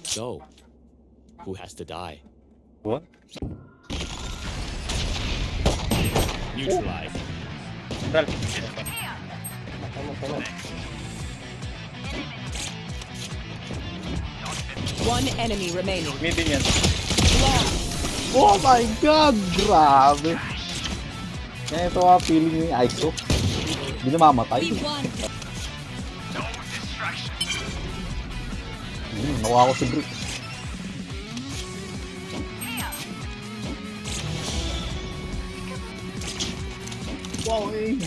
So, who has to die? What? Neutralize. Ral. One enemy remaining. Mid yan. Oh my God! Grabe! Kaya ito nga feeling yung ISO. Hindi na mamatay. Nakuha ko si Brick. Wow, eh.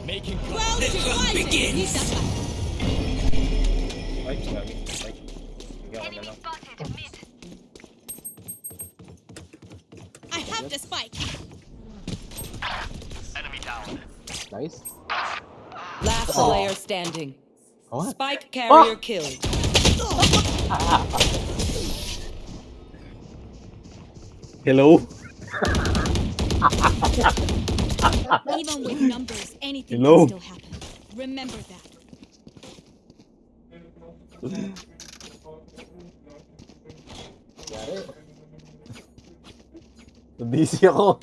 Making Begins. Ay, gagi. Ay. Bigyan ko na lang. I have the spike. Nice. Last player standing. What? Spike carrier killed. Hello? Even with numbers, anything Hello? can still happen. Remember that. Busy ako.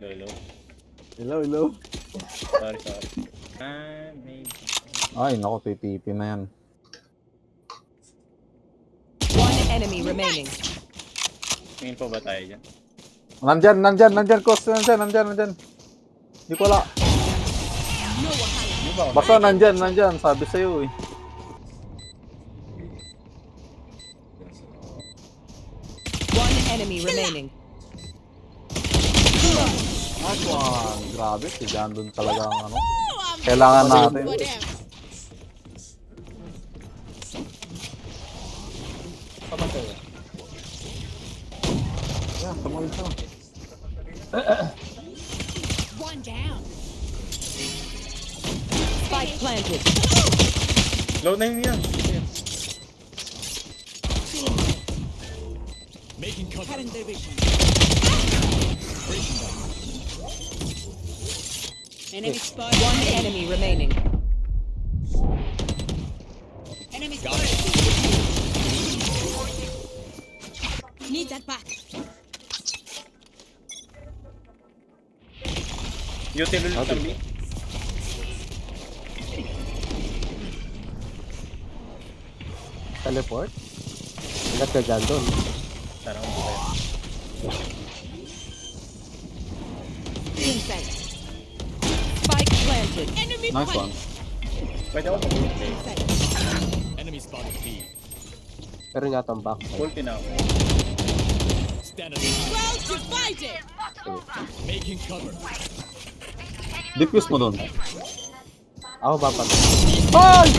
Lolo. Hello, hello. Sorry, sorry. Maybe. Ay, naku, TTP na yan. One enemy remaining. Tingin po ba tayo dyan? Nandyan, Kos. Nandyan. Hindi ko wala. Di ba? Basta nandyan. Sabi sa'yo eh. One enemy remaining. Nice one. Grabe, si Jan dun talaga ang ano. Kailangan natin. Yeah, tumawid siya. One down. Spike planted. Low na yun yan. Making cover. Enemy spot. One enemy remaining. Enemy Got spot. it. Need that back. Util ulit kami. Teleport? Ingat ka dyan doon. Tarang mo kayo. Inside. Spike planted. Enemy Nice one. Pwede ako mag-ulti. Enemy spotted B. Pero nga itong back. Ulti na ako. Stand aside. well divided. Making cover. Diffuse mo doon. Ako bapat. Ay!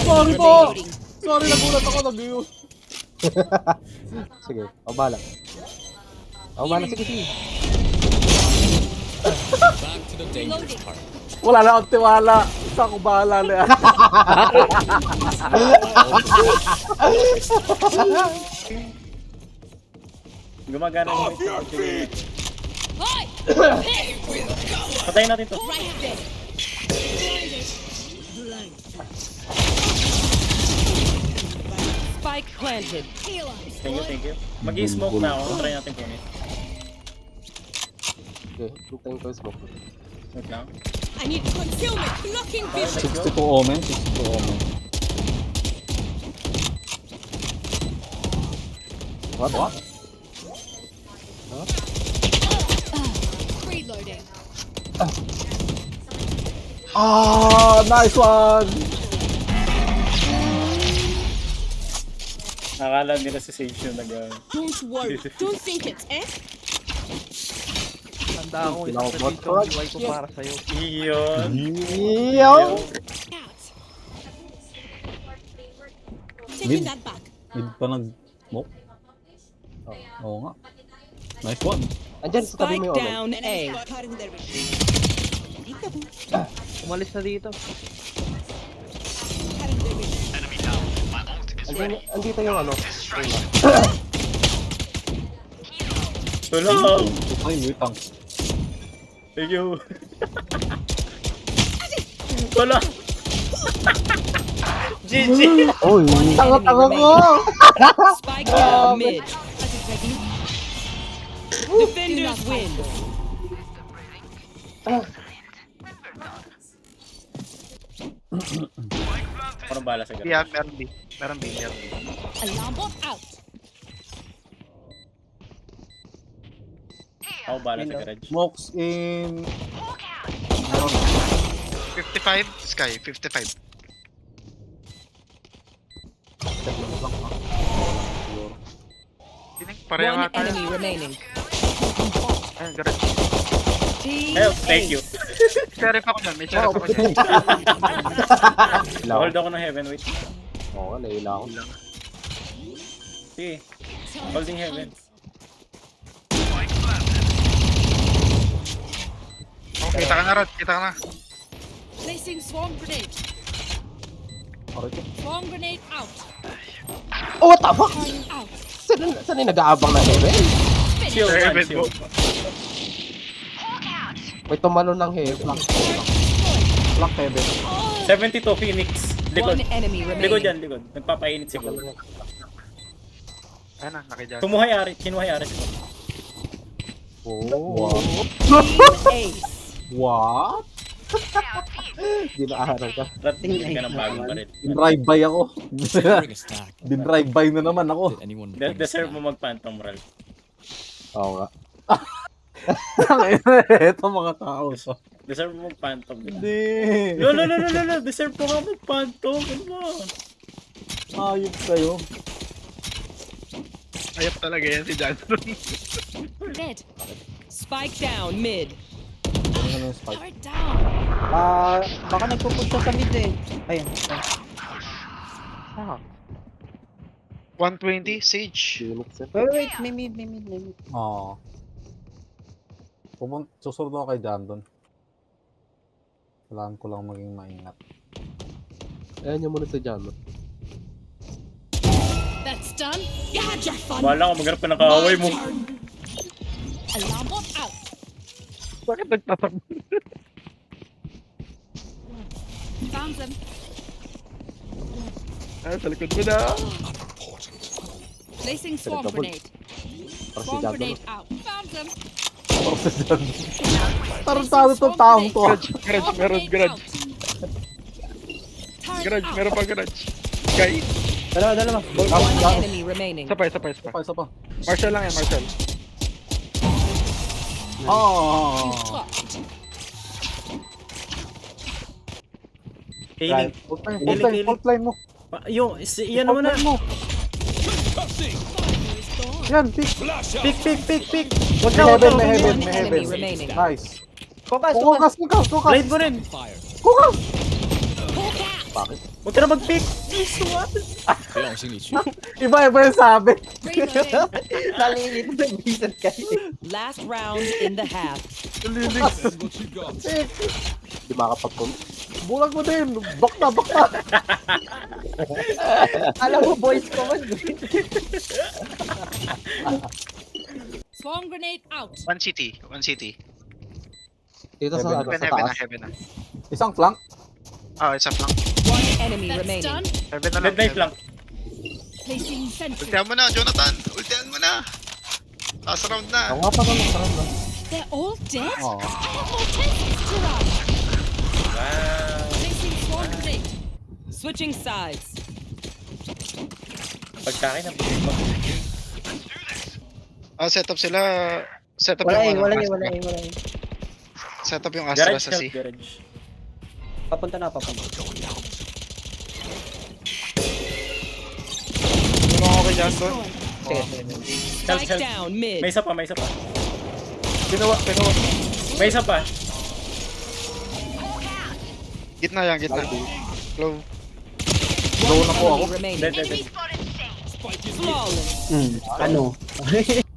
Sorry po! Sorry, nagulat ako. Nag-use. Sige, ako bahala. Sige. Back to the dangerous part. Wala na akong tiwala. Saan ko bahala na yan? Gumagana yung mic. Hi. Patayin natin to. Right there. Spike planted. Healer. Thank you. Mag-i-smoke na ako. Try natin punit. Okay, hintayin ko yung smoke. Wait lang. I need concealment. Blocking vision. 62 omen, 62 omen. What? Reloading. Ah, nice one! Akala nila si Sage yung Don't worry. Don't think it, eh? Tanda ko Kailangan isa ko dito, ba- iway ko para sa'yo. Iyon. Yo! Out. Taking Mid. that back. Mid pa nag-smoke? Oo nga. Nice one. Spike down A. Umalis na dito. Andito yung ano. Tulong! Ay, wait lang. Thank you. Wala. GG. Uy, tanga-tanga ko! Spike down mid. Defenders win. Parang bala sa Yeah, garage. meron B. Alarm bot out. Ako bala sa garage. Smokes in... 55, Sky, 55. Tining, pareho One nga tayo. enemy remaining. Ayun, garage. Team Help, thank you. Sheriff ako dyan, may sheriff ako dyan. Hold ako ng heaven, wait. Oo, layla ako lang. Sige. Holding heaven. Oh, kita ka na, Rod, kita ka na. Placing swarm grenade. Aray ko. Swarm grenade out. Oh, what the fuck? Turning out. Saan yung nag-aabang na heaven? Shield, man, Heaven shield. May tumalo ng heaven. Black heaven. 72 Phoenix. Likod. One enemy Likod remaining. yan, likod. Nagpapainit si Paul. Ayun na, nakidyan. Kinuhay ari si Paul. Oh, Ace. what? Hindi na aharan ka. Rat, hindi ka ng bagong baril. Dinrive-by ako. Bring a stack. Dinrive-by na naman ako. Did anyone bring a Deserve stack? mo mag-phantom, Ralph. Oo nga. Ito mga tao. So. Deserve mo mag-phantom. Hindi. Lolo. Deserve ko nga mag-phantom. Ano ba? Ayop kayo. Ayop talaga yan si Johnson. Dead. Spike down mid. Ano na yung spike? Power down. Baka nagpupunta siya sa mid eh. Ayun. Ah. 120, Sage. Wait, may mid. Oo. Susunod ako kay Jandon. Kailangan ko lang maging maingat. Ayan niya muna sa Jano. That's done. You had your fun. Bahala ka, maghanap ka ng kaaway mo. Alarm bot out. Bakit nagtatakbo? Found them. Ah, sa likod mo na. Placing swarm double. grenade. Para si Swarm Jano. grenade out. Found them. Para sa Jandon. Tarantado tong taong to. Garage, Swarm meron grenade garage. out. Turn Garage, out. meron pa garage. Sky. Dalawa. One enemy remaining. Isa pa. Isa pa. Marshall lang yan, Marshall. Oh. Swapped. Healing. Full line mo. Yan naman na. Yan, pick. Pick. May heaven, may heaven, One may enemy heaven. remaining. Nice. Kukas. Kukas. Blade mo rin. Fire. Kukas. Huwag ka na mag-pick. 不要心里去。 Iba yung sabi. Reloading. Nalinit na bisan kayo. Last round in the half. What you got? Di makapagpun. Bulag mo din. Bak na. Alam mo, boys ko man. Swarm grenade out. One city. Dito sa, Heaven, sa taas. Heaven na. Isang flank. Oh, isa lang. One enemy That's remaining. done. Heaven na lang. Dead knife lang. Placing sentry. Ultihan mo na, Jonathan. Ultihan mo na. Last round na. Oo nga pa naman. Sarap na. They're all dead? Oh. I have more tests to run. Wow. Placing swarm grenade. Switching sides. Pagkakin ng Ah, setup sila. Setup Wala yung eh. Setup yung Astra garage sa C. help, garage. Papunta na. Ano ako kay Johnson? Sige. Spike down mid. May isa pa. Pinawa. May isa pa. Gitna yan. Low. Low na po ako. Enemy remaining. Dead. Flawless. Ano?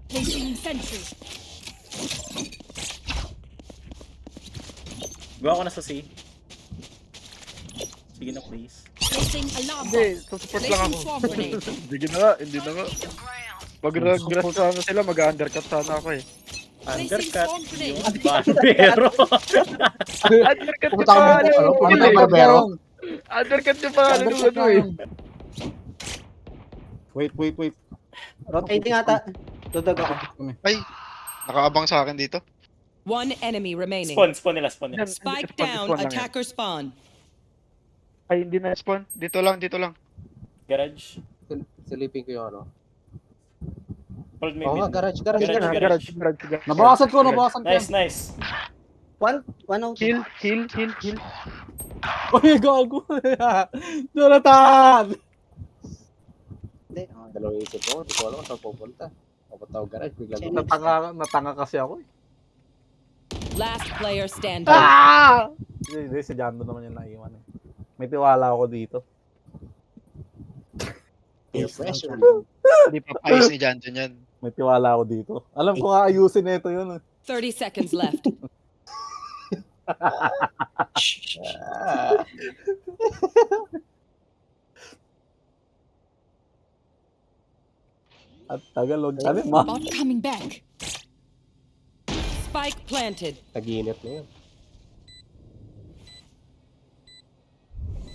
Placing sentry. Gawa ko na sa C. Sige na, please. Placing alarm Hindi, bot. support lang Placing ako. swarm grenade. Hindi na nga. Pag nag-grass sana sila, mag-undercut sana ako eh. Undercut. Yung barbero. Undercut Pumunta ka mo, ano? Pumunta ka barbero. Undercut yung pangalan ng ano eh. Wait. Rotating ata. Dudag ako. Ay, nakaabang sa akin dito. One enemy remaining. Spawn nila. Spike Spawn down, lang yan. attacker spawn. Ay, hindi na. Spawn, dito lang. Garage. Silipin ko yung ano. Hold me Oo nga, mid. garage. Garage. Nabawasan ko. Nice. One out. Heal. Uy, gago. Jonathan! Hindi. Dalawang isip ko. Hindi ko alam kung saan pupunta. Pupunta ako garage. Bigla ko. Natanga kasi ako eh. Last player standing. Hindi, si Jando naman yung naiwan eh. May tiwala ako dito. Peer pressure. Hindi pa ayos ni Janjon yan. May tiwala ako dito. Alam ko ayusin na ito yun eh. 30 seconds left. At Tagalog. Ano ma? Bot coming back. Spike planted. Tag-init na yun.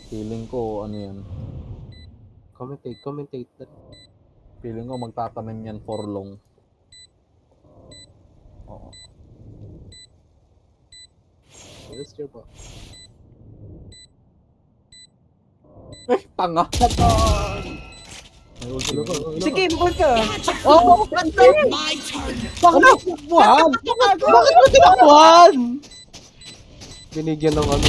Feeling ko ano yan. Commentate. Feeling ko magtatanim yan for long. Oo. Where's your box? Tanga! May ulti na. Sige, ball ka. Oh! My turn. Bakit buwan? Bakit mo tinakuhan? Binigyan ng ano.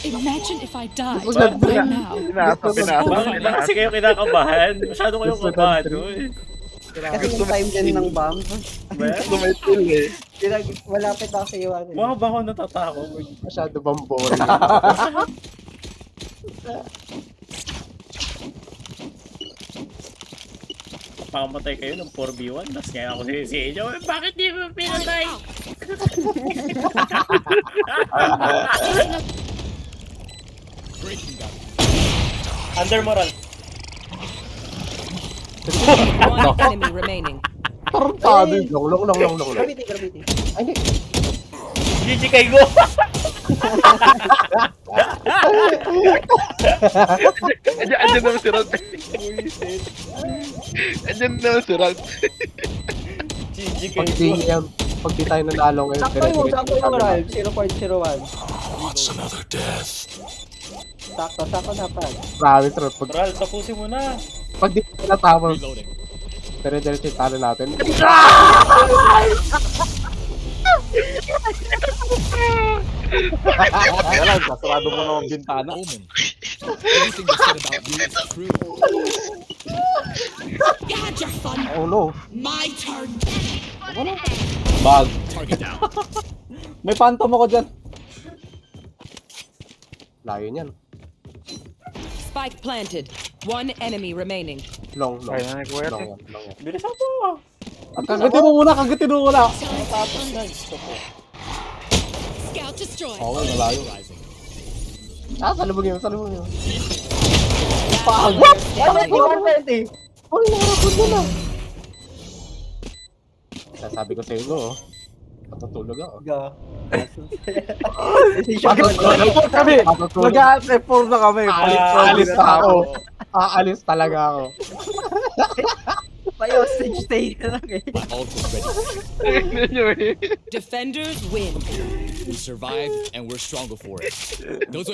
Imagine if I died Bakit right now. Bakit kasi kayo kinakabahan? Masyado kayong kabahan doon. Kasi yung time din ng bomb. Malapit ako sa iyo. Mga ba ako natatakot? Masyado bang boring? Pakamatay kayo ng 4v1, tapos ngayon ako sinisihin nyo, bakit di mo pinatay? Breaking down. Under moral. One enemy remaining. Tarantado yun. Long. Gravity. Ay, hindi. GG kay Go! Andyan naman si Rod. Andyan naman si Rod. GG kay Pag di Go! yan, pag di tayo nanalo ngayon, Sakto yung Ralph. 0.01. What's another death? Sakto dapat. Promise, Rod. Ral, tapusin mo na! Pag di tayo natapos, Reloading. dire-diretso yung talo natin. Wala, kasarado mo na ang bintana. Omen. Everything they said about you is true. You had your fun. Oh no. My turn. Bag. Target down. May phantom ako dyan. Layo niyan. Spike planted. One enemy remaining. Long. Ay, nag-work eh. Long. Bilis ako! At kagatin mo muna. Scout destroyed. Okay, malayo. Rising. Salubog yun. Last player standing. Sasabi ko sa iyo, oh. Patutulog ako. Patutulog kami. Nag-a-F4 na kami. Aalis na ako. Aalis talaga ako. Payo, stay na lang eh. My ult is ready. Defenders win. We survived and we're stronger for it. Those are